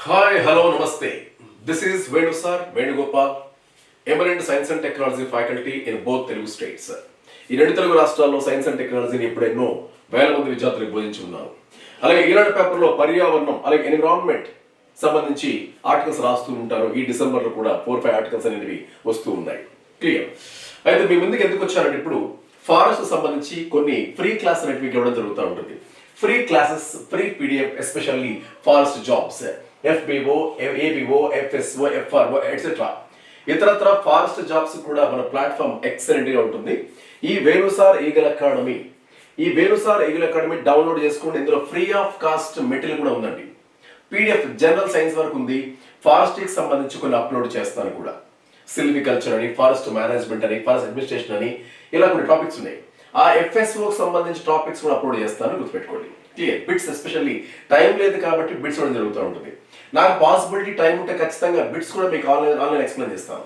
Hi hello నమస్తే. This is Venu sir Venugopal, eminent science and technology faculty in both Telugu states. ఈ రెండు తెలుగు రాష్ట్రాల్లో science and టెక్నాలజీని ఇప్పుడు ఎన్నో వేల మంది విద్యార్థులకు బోధించి ఉన్నాను. అలాగే ఈనాడు పేపర్లో పర్యావరణం అలాగే ఎన్విరాన్మెంట్ సంబంధించి ఆర్టికల్స్ రాస్తూ ఉంటారు. ఈ డిసెంబర్లో కూడా 4-5 ఆర్టికల్స్ అనేవి వస్తూ ఉన్నాయి. క్లియర్. అయితే మీ ముందుకు ఎందుకు వచ్చారంటే ఇప్పుడు ఫారెస్ట్ సంబంధించి కొన్ని ఫ్రీ క్లాస్ అనేవి ఇవ్వడం జరుగుతూ ఉంటుంది. Free classes, free PDF, especially forest jobs, FBO, ABO, FSO, FRO, etcetera ఇతరత్ర ఫారెస్ట్ జాబ్స్ కూడా మన ప్లాట్ఫామ్ ఎక్సలెంట్ గా ఉంటుంది. ఈ వేణుసార్ ఈగల్ అకాడమీ, డౌన్లోడ్ చేసుకోండి. ఇందులో ఫ్రీ ఆఫ్ కాస్ట్ మెటీరియల్ కూడా ఉందండి. పీడిఎఫ్ జనరల్ సైన్స్ వరకు ఉంది. ఫారెస్ట్కి సంబంధించి కొన్ని అప్లోడ్ చేస్తాను కూడా. సిల్వికల్చర్ అని, ఫారెస్ట్ మేనేజ్మెంట్ అని, ఫారెస్ట్ అడ్మినిస్ట్రేషన్ అని, ఇలా కొన్ని టాపిక్స్ ఉన్నాయి. ఆ FSOకి సంబంధించి టాపిక్స్ కూడా అప్లోడ్ చేస్తాను, గుర్తుపెట్టుకోండి. క్లియర్. బిట్స్ ఎస్పెషల్లీ టైం లేదు కాబట్టి బిట్స్ కూడా జరుగుతూ ఉంటుంది. నాకు పాసిబిలిటీ టైం ఉంటే ఖచ్చితంగా బిట్స్ కూడా మీకు ఆన్లైన్ ఎక్స్ప్లెయిన్ చేస్తాను.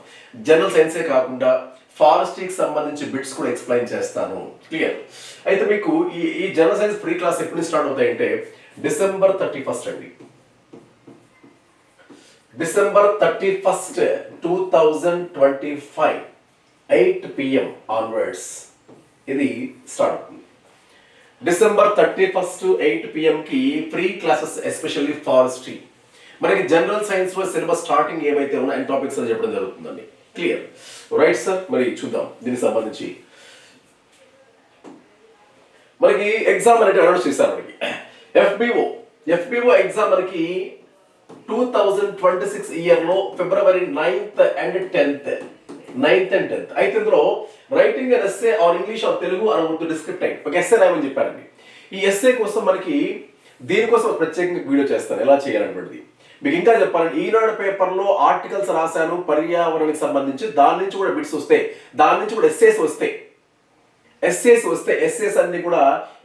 జనరల్ సైన్సే కాకుండా ఫారెస్ట్కి సంబంధించి బిట్స్ కూడా ఎక్స్ప్లెయిన్ చేస్తాను. క్లియర్. అయితే మీకు ఈ జనరల్ సైన్స్ ఫ్రీ క్లాస్ ఎప్పుడు స్టార్ట్ అవుతాయంటే December 31 అండి. December 31, 2025 8 PM ఆన్వర్డ్స్ ఇది స్టార్ట్ అవుతుంది. December 31, 8 PM కి ఫ్రీ క్లాసెస్, ఎస్పెషల్లీ ఫారెస్ట్రీ. మనకి జనరల్ సైన్స్ లో సిలబస్ స్టార్టింగ్ ఏమైతే ఉన్నాయో అన్ని టాపిక్స్ అని చెప్పడం జరుగుతుందండి. క్లియర్. Right sir. మరి చూద్దాం దీనికి సంబంధించి. మనకి ఎగ్జామ్ అనేది అనౌన్స్ చేశారు. మనకి FBO ఎగ్జామ్ మనకి 2026 ఇయర్లో February 9th and 10th. అయితే ఇందులో writing and essay or English or Telugu అని డిస్క్రిప్ట్ అయ్యి ఒక ఎస్సే రాయమని చెప్పారండి. ఈ ఎస్సే కోసం మనకి దీనికోసం ప్రత్యేకంగా వీడియో చేస్తాను ఎలా చేయాలనేటువంటిది. మీకు ఇంకా చెప్పాలంటే ఈనాడు పేపర్లో ఆర్టికల్స్ రాశాను పర్యావరణానికి సంబంధించి, దాని నుంచి కూడా బిట్స్ వస్తాయి, దాని నుంచి కూడా ఎస్సేస్ వస్తాయి. ఎస్సేస్ అన్ని కూడా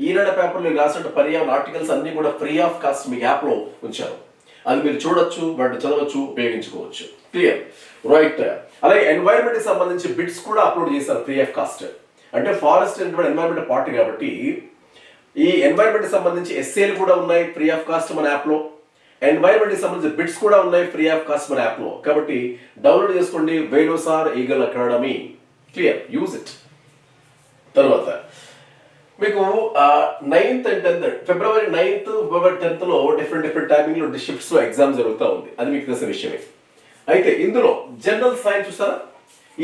ఈనాడు పేపర్లో రాసినట్టు పర్యావరణ ఆర్టికల్స్ అన్ని కూడా ఫ్రీ ఆఫ్ కాస్ట్ మీకు యాప్లో ఉంచారు. అది మీరు చూడొచ్చు, వాటిని చదవచ్చు, ఉపయోగించుకోవచ్చు. క్లియర్. రైట్. అలాగే ఎన్వైరన్మెంట్ కి సంబంధించి బిట్స్ కూడా అప్లోడ్ చేశారు ఫ్రీ ఆఫ్ కాస్ట్. అంటే ఫారెస్ట్ ఎన్వైరన్మెంట్ పార్ట్ కాబట్టి ఈ ఎన్వైరన్మెంట్ కి సంబంధించి ఎస్ఏలు కూడా ఉన్నాయి ఫ్రీ ఆఫ్ కాస్ట్ మన యాప్లో. ఎన్వైరన్మెంట్ కి సంబంధించి బిట్స్ కూడా ఉన్నాయి ఫ్రీ ఆఫ్ కాస్ట్ మన యాప్లో. కాబట్టి డౌన్లోడ్ చేసుకోండి Venu sir Eagle Academy. Clear. Use it. తర్వాత మీకు 9th and 10th, February 9th, February 10th లో డిఫరెంట్ టైమింగ్ లో షిఫ్ట్స్ లో ఎగ్జామ్ జరుగుతూ ఉంది. అది మీకు తెలిసిన విషయమే. అయితే ఇందులో జనరల్ సైన్స్ చూసారా,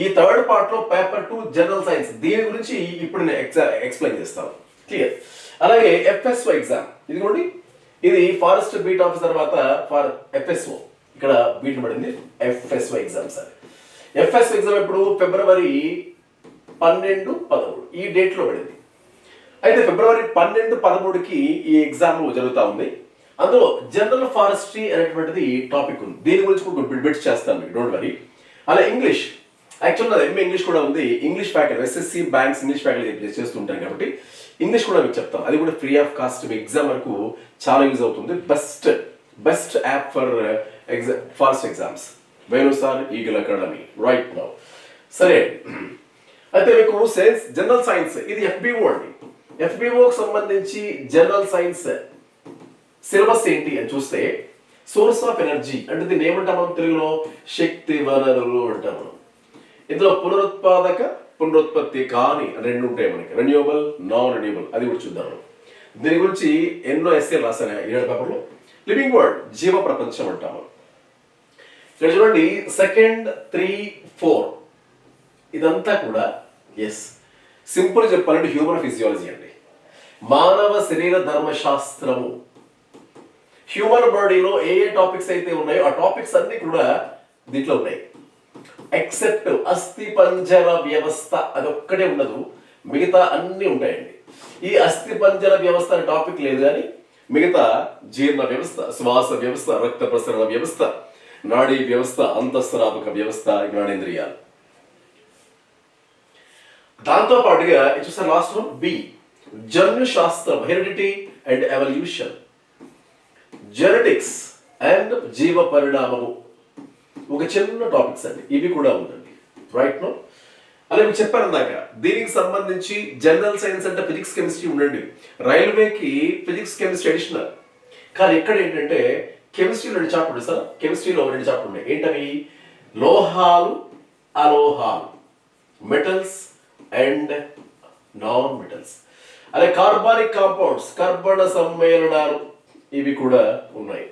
ఈ థర్డ్ పార్ట్ లో పేపర్ 2 జనరల్ సైన్స్, దీని గురించి ఇప్పుడు నేను ఎక్స్ప్లెయిన్ చేస్తాను. క్లియర్. అలాగే FSO ఎగ్జామ్ ఇదిగోండి, ఇది ఫారెస్ట్ బీట్ ఆఫీసర్ తర్వాత FSO ఇక్కడ బీట్ పడింది. FSO exam sir. FSO exam ఇప్పుడు February 12, 13 ఈ డేట్ లో పడింది. అయితే February 12, 13కి ఈ ఎగ్జామ్ జరుగుతూ ఉంది. అందులో జనరల్ ఫారెస్ట్రీ అనేటువంటిది టాపిక్ ఉంది. దీని గురించి కూడా బిట్స్ చేస్తాను మీకు, డోంట్ వరీ. అలా ఇంగ్లీష్, యాక్చువల్గా ఎంఏ ఇంగ్లీష్ కూడా ఉంది. English faculty, SSC banks English faculty చేస్తుంటాను కాబట్టి ఇంగ్లీష్ కూడా మీకు చెప్తాను. అది కూడా ఫ్రీ ఆఫ్ కాస్ట్. మీ ఎగ్జామ్ వరకు చాలా యూజ్ అవుతుంది. Best app for forest exams Venu sir Eagle Academy right now. సరే. అయితే మీకు జనరల్ సైన్స్ ఇది FBO అండి. FBOకి సంబంధించి జనరల్ సైన్స్ సిలబస్ ఏంటి అని చూస్తే సోర్స్ ఆఫ్ ఎనర్జీ అంటే దీన్ని ఏమంటాం మనం తెలుగులో, శక్తి వనరులు అంటాం మనం. ఇందులో పునరుత్పాదక, పునరుత్పత్తి కాని రెండు ఉంటాయి మనకి, రెన్యూవబుల్, నాన్ రెన్యూవబుల్. అది కూడా చూద్దాం. దీని గురించి ఎన్నో ఎస్ఏలు రాశాను ఈనాడు పేపర్లో. లివింగ్ వరల్డ్, జీవ ప్రపంచం అంటాము. ఇక్కడ చూడండి 2, 3, 4 ఇదంతా కూడా సింపుల్ చెప్పాలంటే హ్యూమన్ ఫిజియాలజీ అండి. మానవ శరీర ధర్మశాస్త్రము. హ్యూమన్ బాడీలో ఏ టాపిక్స్ అయితే ఉన్నాయో ఆ టాపిక్స్ అన్ని కూడా దీంట్లో ఉన్నాయి. ఎక్సెప్ట్ అస్థి పంజర వ్యవస్థ అదొక్కటే ఉండదు, మిగతా అన్ని ఉంటాయండి. ఈ అస్థి పంజర వ్యవస్థ అనే టాపిక్ లేదు, కానీ మిగతా జీర్ణ వ్యవస్థ, శ్వాస వ్యవస్థ, రక్త ప్రసరణ వ్యవస్థ, నాడీ వ్యవస్థ, అంతఃస్రావక వ్యవస్థ, జ్ఞానేంద్రియాలు. దాంతో పాటుగా చూసారు లాస్ట్ వన్ బి, జన్యు శాస్త్రం, heredity and evolution, genetics and జీవ పరిణామము. ఒక చిన్న టాపిక్స్ అండి, ఇవి కూడా ఉందండి. Right no. అలా మీకు చెప్పాను దాక దీనికి సంబంధించి జనరల్ సైన్స్ అంటే ఫిజిక్స్ కెమిస్ట్రీ ఉండండి. రైల్వేకి ఫిజిక్స్ కెమిస్ట్రీ అడిషనల్. కానీ ఇక్కడ ఏంటంటే కెమిస్ట్రీలో 2 చాప్టర్ సార్, కెమిస్ట్రీలో 2 చాప్టర్ ఉన్నాయి. ఏంటవి? లోహాలు, అలోహాలు, మెటల్స్ అండ్ నాన్ మెటల్స్. అలాగే కార్బానిక్ కాంపౌండ్స్, కర్బన సమ్మేళనాలు, ఇవి కూడా ఉన్నాయి.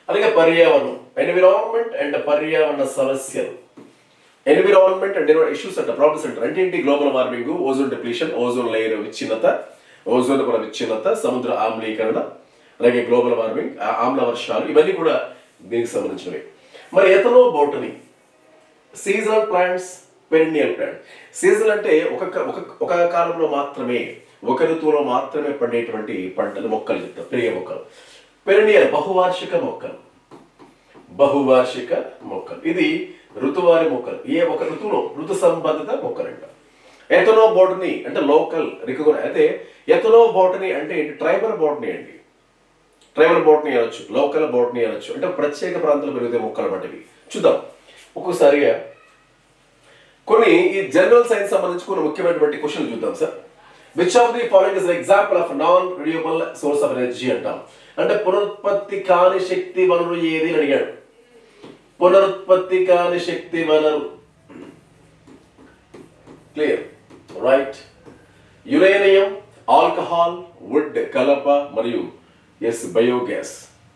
అలాగే పర్యావరణం, ఎన్విరాన్మెంట్ అండ్ పర్యావరణ సమస్యలు. ఎన్విరాన్మెంట్ అండ్ ఇష్యూస్ అంట, ప్రాబ్లమ్స్ అంటారు. అంటే ఏంటి? Global warming, ozone depletion, ozone layer విచ్ఛిన్నత, ఓజోన్ పొర విచ్ఛిన్నత, సముద్ర ఆమ్లీకరణ, అలాగే గ్లోబల్ వార్మింగ్, ఆమ్ల వర్షాలు, ఇవన్నీ కూడా దీనికి సంబంధించినవి. మరి ఎథనో botany, seasonal plants, perineal plant. Season అంటే ఒక కాలంలో మాత్రమే, ఒక ఋతువులో మాత్రమే పండేటువంటి పంటలు, మొక్కలు చెప్తారు, ప్రియ మొక్కలు. పెరినియల్, బహువార్షిక మొక్కలు, బహువార్షిక మొక్కలు. ఇది ఋతువారి మొక్కలు, ఏ ఒక ఋతువులో ఋతు సంబంధిత మొక్కలంట. ఎథనో బోటనీ అంటే లోకల్ రికగ్నైజ్. అయితే ఎథనో బోటనీ అంటే ఏంటి? ట్రైబల్ బోటనీ అండి. ట్రైబల్ బోటనీ అనొచ్చు, లోకల్ బోటనీ అనొచ్చు. అంటే ప్రత్యేక ప్రాంతాలు పెరిగే మొక్కలు వంటివి. చూద్దాం ఒక్కొక్కసారిగా కొన్ని ఈ జనరల్ సైన్స్ సంబంధించి కొన్ని ముఖ్యమైనటువంటి క్వశ్చన్ చూద్దాం sir. Which of the following is example of non renewable source of energy అంటాం. అంటే పునరుత్పత్తి కాని శక్తి వనరు ఏది అని అడిగాడు. పునరుత్పత్తి కాని శక్తి వనరు. Clear, right. Uranium, alcohol, wood కలప మరియు ఎస్ బయోగ్యాస్,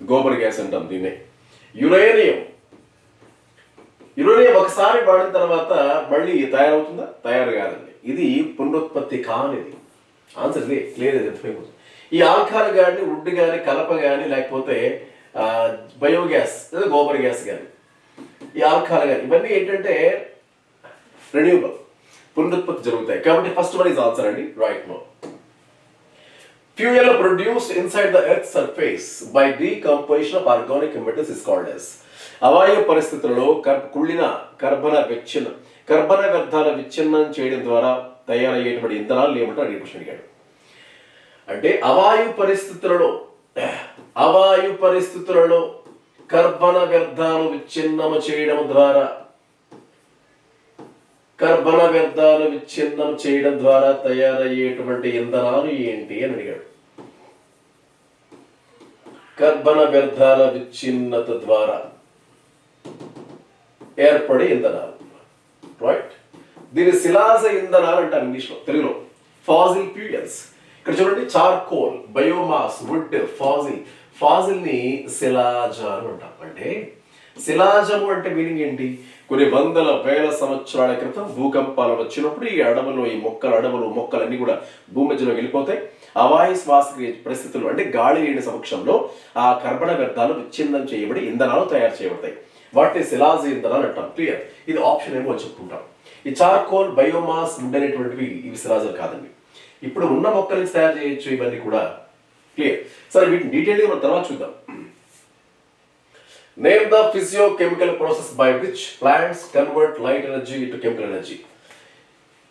గోబర్ గ్యాస్ అంటాం దీన్నే. యురేనియం ఒకసారి వాడిన తర్వాత మళ్ళీ తయారవుతుందా? తయారు కాదండి. ఇది పునరుత్పత్తి కానిది. ఆన్సర్ ఇదే, క్లియర్. ఇది ఈ ఆల్కహాల్ కానీ, వుడ్ కానీ, కలప కానీ, లేకపోతే బయోగ్యాస్ లేదా గోబర్ గ్యాస్ కానీ, ఈ ఆల్కహాల్ కానీ, ఇవన్నీ ఏంటంటే రెన్యూబుల్, పునరుత్పత్తి జరుగుతాయి. కాబట్టి ఫస్ట్ వన్ ఇస్ ఆన్సర్ అండి, right no. Fuel produced inside the earth surface by decomposition of organic metals is called as. అవాయు పరిస్థితులలో కుళ్ళిన కర్బన వ్యర్థాల విచ్ఛిన్నం చేయడం ద్వారా తయారయ్యేటువంటి ఇంధనాలు ఏమంటారు అని క్వశ్చన్ అడిగాడు. అంటే అవాయు పరిస్థితులలో కర్బన వ్యర్థాలు విచ్ఛిన్నం చేయడం ద్వారా తయారయ్యేటువంటి ఇంధనాలు ఏంటి అని అడిగాడు. కర్బన వ్యర్థాల విచ్ఛిన్నత ద్వారా ఏర్పడే ఇంధనాలు, రైట్. దీని శిలాజ ఇంధనాలు అంటారు ఇంగ్లీష్లో, తెలుగులో ఫాజిల్ ఫ్యూయల్స్. ఇక్కడ చూడండి, చార్కోల్, బయోమాస్, వుడ్, ఫాజిల్ ని శిలాజాలు అంటాం. అంటే శిలాజము అంటే మీనింగ్ ఏంటి? కొన్ని వందల వేల సంవత్సరాల క్రితం భూకంపాలు వచ్చినప్పుడు ఈ మొక్కలన్నీ కూడా భూమి మధ్యలో వెళ్ళిపోతాయి. అవాయు శ్వాసక్రియ పరిస్థితులు అంటే గాలి లేని సమక్షంలో ఆ కర్బన వ్యర్థాలు విచ్ఛిన్నం చేయబడి ఇంధనాలు తయారు చేయబడతాయి. వాటిని శిలాజ ఇంధనాలు అంటాం. క్లియర్. ఇది ఆప్షన్ ఏమో చెప్పుకుంటాం. ఈ చార్కోల్, బయోమాస్, వుడ్ అనేటువంటివి ఇవి శిలాజాలు కాదండి. ఇప్పుడు ఉన్న మొక్కల నుంచి తయారు చేయొచ్చు ఇవన్నీ కూడా. క్లియర్. సరే, వీటిని డీటెయిల్గా మనం తర్వాత చూద్దాం. Name the physiochemical process by which plants convert light energy into chemical energy.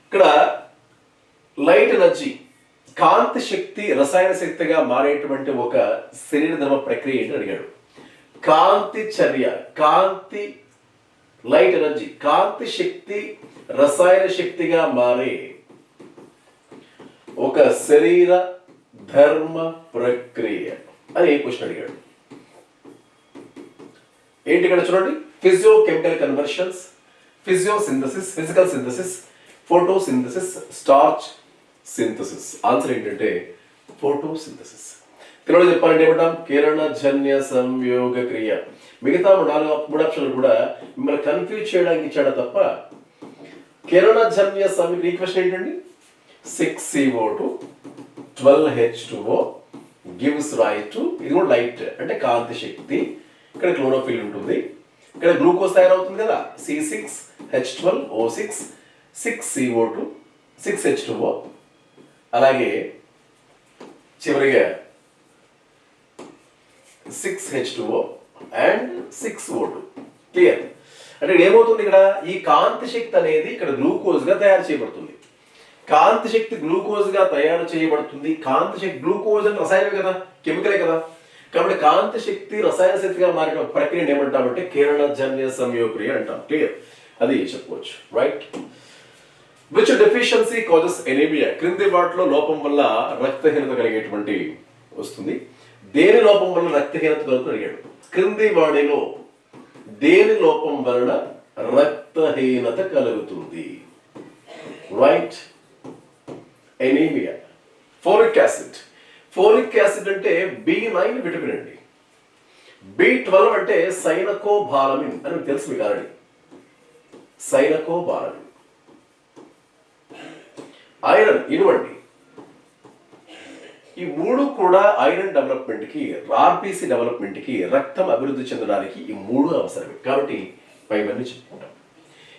ఇక్కడ లైట్ ఎనర్జీ, కాంతి శక్తి రసాయన శక్తిగా మారేటువంటి ఒక శరీర ధర్మ ప్రక్రియ ఏంటి అడిగాడు. లైట్ ఎనర్జీ, కాంతి శక్తి రసాయన శక్తిగా మారే ఒక శరీర ధర్మ ప్రక్రియ అని క్వశ్చన్ అడిగాడు. ఏంటి ఇక్కడ చూడండి, physiochemical conversions, physiosynthesis, physical synthesis, photosynthesis, starch synthesis. Answer ఏంటంటే ఫోటోసింథసిస్. తెలుగులో చెప్పాలంటే ఏమంటాం? కిరణజన్య సంయోగ క్రియ. మిగతా మూడు ఆప్షన్లు కూడా మిమ్మల్ని కన్ఫ్యూజ్ చేయడానికి ఇచ్చాడా తప్ప కిరణజన్య సంయోగ ఈక్వేషన్ ఏంటండి? 6CO2 12H2O gives rise to, ఇది కూడా లైట్ అంటే కాంతి శక్తి. ఇక్కడ క్లోరోఫిల్ ఉంటుంది, ఇక్కడ గ్లూకోజ్ తయారవుతుంది కదా, C6H12O6 6CO2 6H2O, అలాగే చివరిగా 6H2O అండ్ 6O2. క్లియర్. అంటే ఏమవుతుంది ఇక్కడ? ఈ కాంతి శక్తి అనేది ఇక్కడ గ్లూకోజ్ గా తయారు చేయబడుతుంది. కాంతి శక్తి గ్లూకోజ్ గా తయారు చేయబడుతుంది. కాంతి శక్తి, గ్లూకోజ్ అంటే రసాయనమే కదా, కెమికలే కదా. కాబట్టి కాంతి శక్తి రసాయన శక్తిగా మారిన ప్రక్రియను ఏమంటామంటే కిరణజన్య సంయోగక్రియ అంటాం. క్లియర్. అది చెప్పుకోవచ్చు, right. Which deficiency causes anaemia. క్రింది వాటిలో లోపం వల్ల రక్తహీనత కలిగేటువంటి వస్తుంది. దేని లోపం వలన రక్తహీనత కలుగుతుంది అడిగాడు. క్రింది వాణిలో దేని లోపం వలన రక్తహీనత కలుగుతుంది? Right, anaemia. Folic acid. Folic acid అంటే B9 విటమిన్ అండి. B12 అంటే సైనకోబాలమిన్ అని తెలుసు మీకు ఆల్రెడీ. సైనకోబాలమిన్. ఐరన్, ఇనువండి. ఈ మూడు కూడా ఐరన్ డెవలప్మెంట్ కి, ఆర్బీసీ డెవలప్మెంట్ కి, రక్తం అభివృద్ధి చెందడానికి ఈ మూడు అవసరమే. కాబట్టి పైవన్నీ చెప్పుకుంటాం.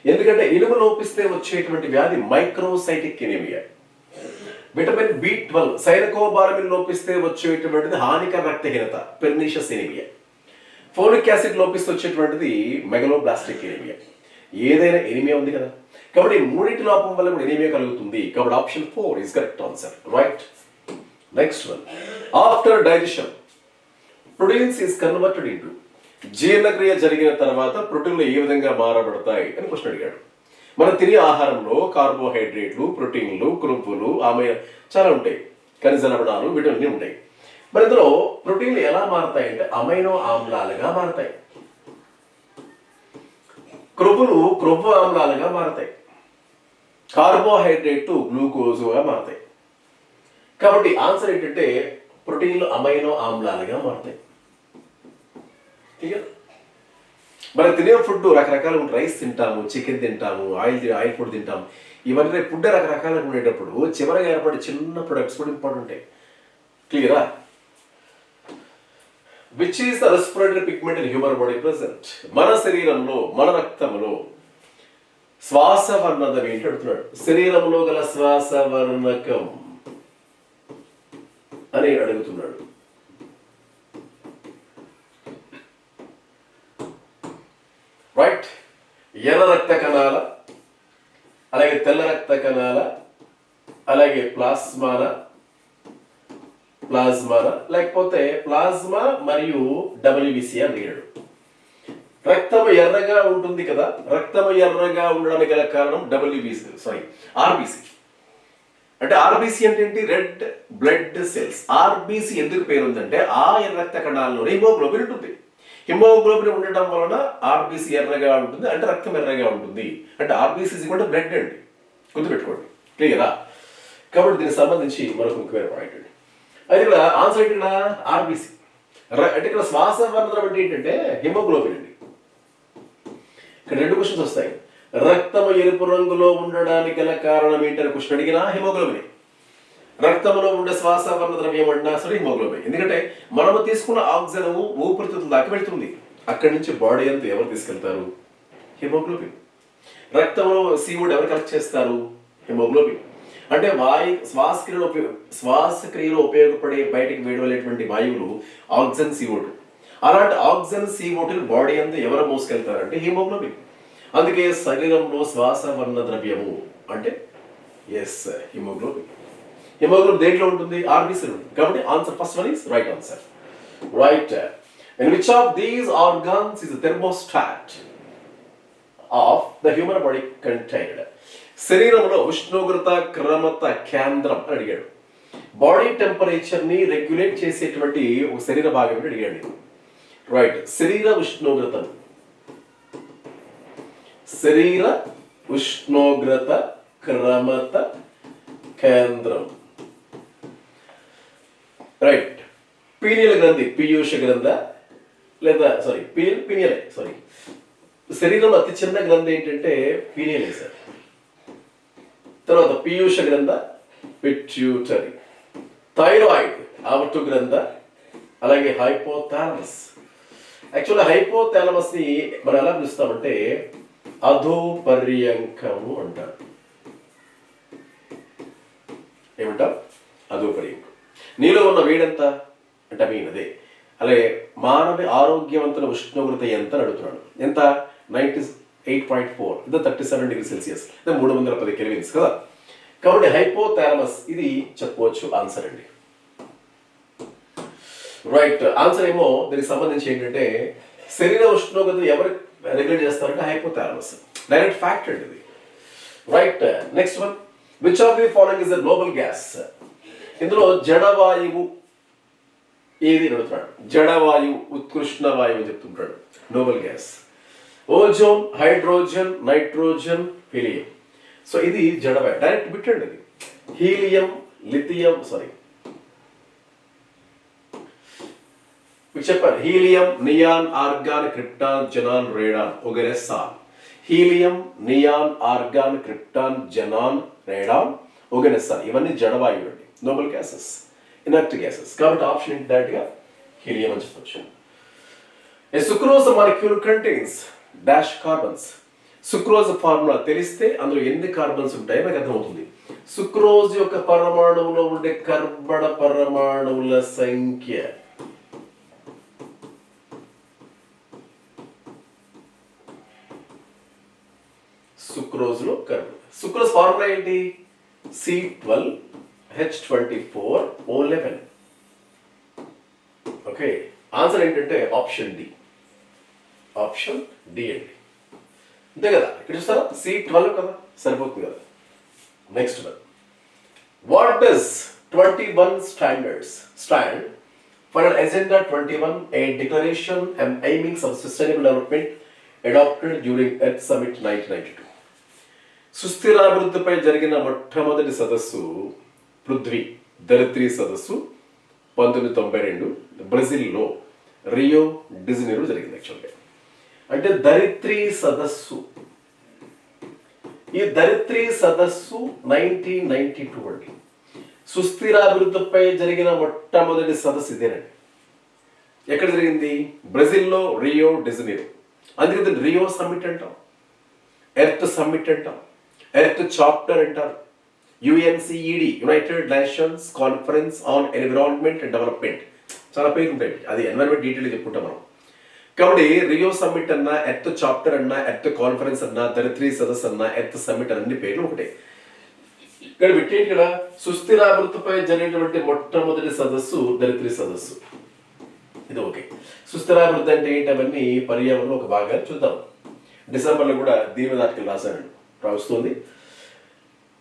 ఎందుకంటే ఇనుము లోపిస్తే వచ్చేటువంటి వ్యాధి microcytic anaemia. Vitamin B12 cyanocobalamin లోపిస్తే వచ్చేటువంటిది హానికర రక్తహీనత, పెర్నీషియస్ ఎనీమియా. ఫోలిక్ యాసిడ్ లోపిస్తే వచ్చేటువంటిది మెగలోబ్లాస్టిక్ ఎనీమియా. ఏదైనా ఎనీమియా ఉంది కదా, కాబట్టి మూడింటి లోపం వల్ల కూడా ఎనీమియా కలుగుతుంది. కాబట్టి option 4 is correct answer. Right. Next one. After digestion proteins is converted into. జీర్ణక్రియ జరిగిన తర్వాత ప్రోటీన్లు ఏ విధంగా మారబడతాయి అని క్వశ్చన్ అడిగాడు. మనం తినే ఆహారంలో కార్బోహైడ్రేట్లు, ప్రోటీన్లు, కొవ్వులు, చాలా ఉంటాయి, ఖనిజ లవణాలు, విటమిన్లు ఉంటాయి. మరి ఇందులో ప్రోటీన్లు ఎలా మారతాయి అంటే అమైనో ఆమ్లాలుగా మారతాయి. క్రొవ్వు ఆమ్లాలుగా మారతాయి. కార్బోహైడ్రేట్ గ్లూకోజుగా మారతాయి. కాబట్టి ఆన్సర్ ఏంటంటే ప్రోటీన్లు అమైనో ఆమ్లాలుగా మారతాయి. మనం తినే ఫుడ్ రకరకాలు ఉంటుంది. రైస్ తింటాము, చికెన్ తింటాము, ఆయిల్ ఫుడ్ తింటాము. ఇవన్నీ ఫుడ్ రకరకాలుగా ఉండేటప్పుడు చివరగా ఏర్పడే చిన్న ప్రొడక్ట్స్ కూడా ఇంపార్టెంట్ ఉంటాయి. క్లియరా? Which is the respiratory pigment in human body present? మన శరీరంలో, మన రక్తంలో శ్వాస వర్ణకం ఏంటి అడుగుతున్నాడు. శరీరంలో గల శ్వాస వర్ణకం అని అడుగుతున్నాడు. రైట్. ఎర్ర రక్త కణాల, అలాగే తెల్ల రక్త కణాల, అలాగే ప్లాస్మానా, లేకపోతే ప్లాస్మా మరియు WBC అని అడిగాడు. రక్తం ఎర్రగా ఉంటుంది కదా, రక్తం ఎర్రగా ఉండడానికి గల కారణం RBC. అంటే RBC అంటే ఏంటి? Red blood cells. RBC ఎందుకు పేరు ఉందంటే ఆ ఎర్ర రక్త కణాల్లో హిమోగ్లోబిన్ ఉంటుంది. హిమోగ్లోబిన్ ఉండటం వలన RBC ఎర్రగా ఉంటుంది, అంటే రక్తం ఎర్రగా ఉంటుంది. అంటే RBC కూడా బ్లడ్ అండి, గుర్తుపెట్టుకోండి. క్లియరా? కాబట్టి దీనికి సంబంధించి మరొక ముఖ్యమైన పాయింట్ అండి. అయితే ఇక్కడ ఆన్సర్ ఏంటంటే RBC. అంటే ఇక్కడ శ్వాస వర్ణకం అంటే ఏంటంటే హిమోగ్లోబిన్ అండి. ఇక్కడ రెండు క్వశ్చన్స్ వస్తాయి. రక్తము ఎరుపు రంగులో ఉండడానికి గల కారణం ఏంటని క్వశ్చన్ అడిగినా హిమోగ్లోబిన్. రక్తంలో ఉండే శ్వాస వర్ణ ద్రవ్యం అన్నా సరే హిమోగ్లోబిన్. ఎందుకంటే మనము తీసుకున్న ఆక్సిజన్ ఊపిరితిత్తుల దాకా వెళ్తుంది. అక్కడి నుంచి బాడీ అంతా ఎవరు తీసుకెళ్తారు? హిమోగ్లోబిన్. రక్తంలో CO2 ఎవరు కలెక్ట్ చేస్తారు? హిమోగ్లోబిన్. అంటే శ్వాసక్రియలో ఉపయోగపడే బయటికి వేయబడేటువంటి వాయువులు ఆక్సిజన్, CO2. అలాంటి ఆక్సిజన్, CO2 బాడీ అంతా ఎవరు మోసుకెళ్తారంటే హిమోగ్లోబిన్. అందుకే శరీరంలో శ్వాస వర్ణ ద్రవ్యము అంటే హిమోగ్లోబిన్. హిమోగ్లోబిన్ దేంట్లో ఉంటుంది? RBC ఉంటుంది. కాబట్టి answer first one is right answer. Right. And which of these organs is the thermostat of the human body contained? శరీరంలో ఉష్ణోగ్రత క్రమత కేంద్రం అని అడిగాడు. బాడీ టెంపరేచర్ ని రెగ్యులేట్ చేసేటువంటి ఒక శరీర భాగం అని అడిగాడు. రైట్. శరీర ఉష్ణోగ్రత క్రమత కేంద్రం. రైట్. పీనియల్ గ్రంథి, పీయూష గ్రంథ లేదా పీనియలే. శరీరంలో అతి చిన్న గ్రంథి ఏంటంటే పీనియలే సార్. తర్వాత పీయూష గ్రంథ పిట్యూటరీ, థైరాయిడ్ ఆవర్టు గ్రంథ, అలాగే హైపోథాలమస్. యాక్చువల్గా హైపోథాలమస్ ని మనం ఎలా పిలుస్తామంటే అధోపర్యంకము అంటారు. ఏమంటాం? అధోపర్యంకం. నీలో ఉన్న వేడెంత అంటే అదే. అలాగే మానవ ఆరోగ్యవంతుల ఉష్ణోగ్రత ఎంత అని అడుగుతున్నాడు. ఎంత? 98.4, 37 డిగ్రీ సెల్సియస్, 310 కెల్విన్స్ కదా. కాబట్టి హైపోథాలమస్ ఇది చెప్పవచ్చు ఆన్సర్ అండి. రైట్. ఆన్సర్ ఏమో దీనికి సంబంధించి ఏంటంటే శరీర ఉష్ణోగ్రత ఎవరు రెగ్యులేట్ చేస్తారంటే హైపోథాలమస్. డైరెక్ట్ ఫ్యాక్ట్ అండి ఇది. Right. Next one. Which of the following is the noble gas? ఇందులో జడవాయువు ఏది అడుగుతున్నాడు. జడవాయువు, ఉత్కృష్ణ వాయువు అని చెప్తుంటాడు. Noble gas. Ozone, hydrogen, nitrogen, helium. So ఇది జడవాయువు. డైరెక్ట్ బిట్టండి అది. హీలియం, లిథియం, మీకు చెప్పాను. Helium, neon, argon, krypton, xenon, radon, వగైరే సాల్. Helium, neon, argon, krypton, xenon, radon, వగైరే సాల్. ఇవన్నీ జడవాయువులు అండి, నోబెల్ గ్యాసెస్, ఇనర్ట్ గ్యాసెస్. కాబట్టి ఆప్షన్ ఏంటి? డైరెక్ట్ గా హీలియం అని చెప్పొచ్చు. A sucrose molecule contains dash carbons. Sucrose formula తెలిస్తే అందులో ఎన్ని కార్బన్స్ ఉంటాయో మనకు అర్థమవుతుంది. సుక్రోజ్ యొక్క పరమాణువులో ఉండే కర్బన పరమాణువుల సంఖ్య సుక్రోజ్ ఫార్ములా ఏంటి? C12H24O11. ఓకే, ఆన్సర్ ఏంటంటే ఆప్షన్ డి అండి. అంతే కదా, ఇక్కడ చూస్తారా C12 కదా, సరిపోతుంది కదా. Next one. What does 21 stand for an Agenda 21, a declaration aiming for sustainable development adopted during Earth Summit 1992. సుస్థిరాభివృద్ధిపై జరిగిన మొట్టమొదటి సదస్సు పృథ్వీ ధరిత్రి సదస్సు 1992 బ్రెజిల్లో రియో డిజనీరో జరిగింది. యాక్చువల్గా అంటే ధరిత్రి సదస్సు, ఈ ధరిత్రి సదస్సు 1992 అండి. సుస్థిరాభివృద్ధిపై జరిగిన మొట్టమొదటి సదస్సు ఇదేనండి. ఎక్కడ జరిగింది? బ్రెజిల్లో రియో డిజనీరో. అందుకే రియో సమ్మిట్ అంటాం, ఎర్త్ సమ్మిట్ అంటాం, ఎర్త్ చాప్టర్ అంటారు, UNCED, United Nations conference on environment and development. చాలా పేర్లు ఉంటాయి, అది ఎన్విరాన్మెంట్ డీటెయిల్ చెప్పుకుంటాం మనం. కాబట్టి రియో సమ్మిట్ అన్నా, ఎర్త్ చాప్టర్ అన్నా, ఎర్త్ కాన్ఫరెన్స్ అన్నా, ధరిత్రి సదస్సు అన్నా, ఎర్త్ సమ్మిట్ అన్ని పేర్లు ఒకటే. ఇక్కడ పెట్టేంటి కదా, సుస్థిరాభివృద్ధిపై జరిగినటువంటి మొట్టమొదటి సదస్సు ధరిత్రి సదస్సు. ఇది ఓకే. సుస్థిరాభివృద్ధి అంటే ఏంటి, అవన్నీ పర్యావరణంలో ఒక భాగాన్ని చూద్దాం. డిసెంబర్లో కూడా దీని మీద ఆర్టికల్ రాశానండి, వస్తుంది.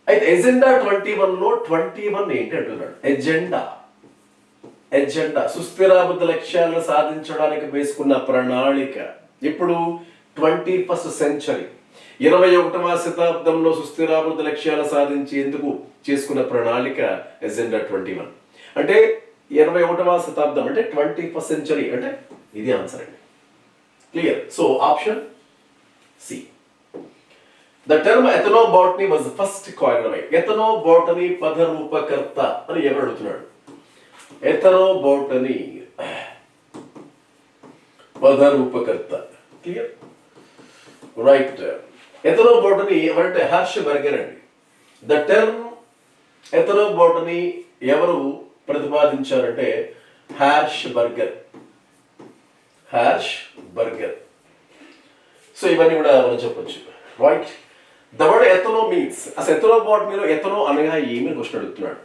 అయితే ఎజెండా 21లో 21 ఏంటి అంటున్నాడు. ఎజెండా సుస్థిరాభివృద్ధి లక్ష్యాలను సాధించడానికి వేసుకున్న ప్రణాళిక. ఇప్పుడు 21st సెంచరీ, 21వ శతాబ్దంలో సుస్థిరాభివృద్ధి లక్ష్యాలు సాధించేందుకు చేసుకున్న ప్రణాళిక ఎజెండా 21. అంటే 21వ శతాబ్దం అంటే 21st సెంచరీ అంటే ఇది ఆన్సర్ అండి. Clear? So option C. The term ethnobotany was first coined by. Ethnobotany పద రూపకర్త అని ఎవరు అడుగుతున్నాడు? ఎథనోబోటనీ పద రూపకర్త. క్లియర్? రైట్. ఎథనోబోటనీ ఎవరంటే హర్ష్ బర్గర్ అండి. ద టర్మ్ ఎథనోబోటనీ ఎవరు ప్రతిపాదించారంటే హర్ష్ బర్గర్. సో ఇవన్నీ కూడా మనం చెప్పొచ్చు. రైట్. ద వర్డ్ ఎథనో మీన్స్, అసలు ఎథనోబోటనీలో ఎథనో అనగా ఏమి క్వశ్చన్ అడుగుతున్నాడు.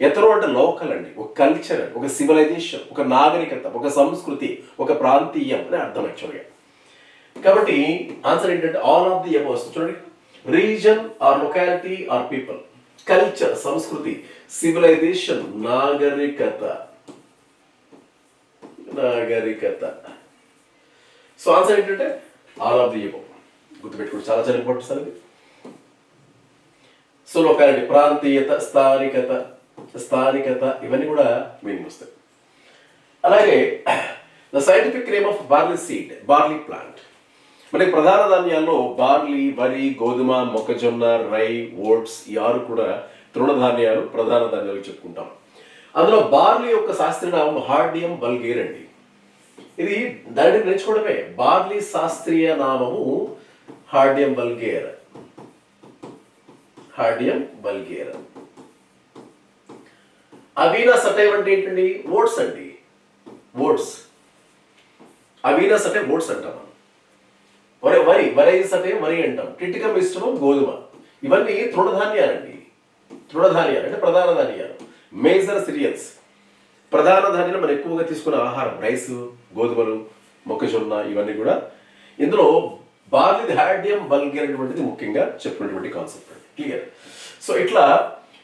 ఎథనో అంటే లోకల్ అండి, ఒక కల్చర్, ఒక సివిలైజేషన్, ఒక నాగరికత, ఒక సంస్కృతి, ఒక ప్రాంతీయం అని అర్థం యాక్చువల్గా. కాబట్టి ఆన్సర్ ఏంటంటే ఆల్ ఆఫ్ ది అబౌవ్. చూడండి, reason or locality or people, culture సంస్కృతి, సివిలైజేషన్ నాగరికత. సో ఆన్సర్ ఏంటంటే ఆల్ ఆఫ్ ది అబౌవ్. గుర్తుపెట్టుకోండి, చాలా చాలా ఇంపార్టెంట్ సార్ ఇది. సో లొకాలిటీ, ప్రాంతీయత, స్థానికత ఇవన్నీ కూడా మీనింగ్ వస్తాయి. అలాగే the scientific name of barley seed, barley plant. మనకి ప్రధాన ధాన్యాల్లో బార్లీ, వరి, గోధుమ, మొక్కజొన్న, రై, ఓట్స్ ఈ 6 కూడా తృణధాన్యాలు, ప్రధాన ధాన్యాలు చెప్పుకుంటాం. అందులో బార్లీ యొక్క శాస్త్రీయ నామం హార్డియం వల్గేర్ అండి. ఇది దానిని నేర్చుకోవడమే. బార్లీ శాస్త్రీయ నామము హార్డియం వల్గేర్. అవీనా సటైవ్ అంటే ఏంటండి? ఓట్స్ అండి. అవీనా సటైవ్ ఓట్స్ అంటాం. వరి సటైవ్ వరి అంటాం. టిటికం ఇష్టం గోధుమ. ఇవన్నీ తృణధాన్యాలండి. అంటే ప్రధాన ధాన్యాలు, మేజర్ సిరియల్స్. ప్రధాన ధాన్యాలు మనం ఎక్కువగా తీసుకునే ఆహారం రైస్, గోధుమలు, మొక్కజొన్న ఇవన్నీ కూడా. ఇందులో బార్లీ హార్డియం వల్గేర్ అనేటువంటిది ముఖ్యంగా చెప్పినటువంటి కాన్సెప్ట్. క్లియర్? సో ఇట్లా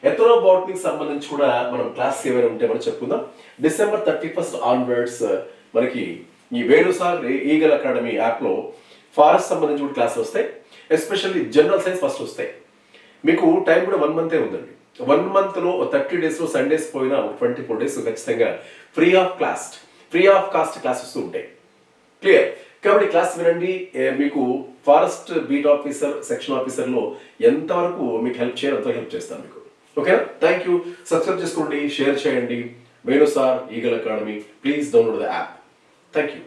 ఎథనోబాటనీకి సంబంధించి కూడా మనం క్లాస్ ఏమైనా ఉంటే మనం చెప్పుకుందాం. December 31st ఆన్వర్డ్స్ మనకి ఈ వేణుసార్ ఈగల్ అకాడమీ యాప్లో ఫారెస్ట్ సంబంధించి కూడా క్లాసులు వస్తాయి. ఎస్పెషల్లీ జనరల్ సైన్స్ ఫస్ట్ వస్తాయి. మీకు టైం కూడా 1 మంతే ఉందండి. 1 మంత్లో 30 డేస్లో సండేస్ పోయినా 24 డేస్ ఖచ్చితంగా ఫ్రీ ఆఫ్ కాస్ట్ క్లాసెస్ ఉంటాయి. క్లియర్? కాబట్టి క్లాస్ వినండి. మీకు ఫారెస్ట్ బీట్ ఆఫీసర్, సెక్షన్ ఆఫీసర్లో ఎంతవరకు మీకు హెల్ప్ చేయాలో అంత హెల్ప్ చేస్తాను మీకు. ఓకేనా? Thank you. సబ్స్క్రైబ్ చేసుకోండి, షేర్ చేయండి. Venu sir Eagle Academy, please download the app. Thank you.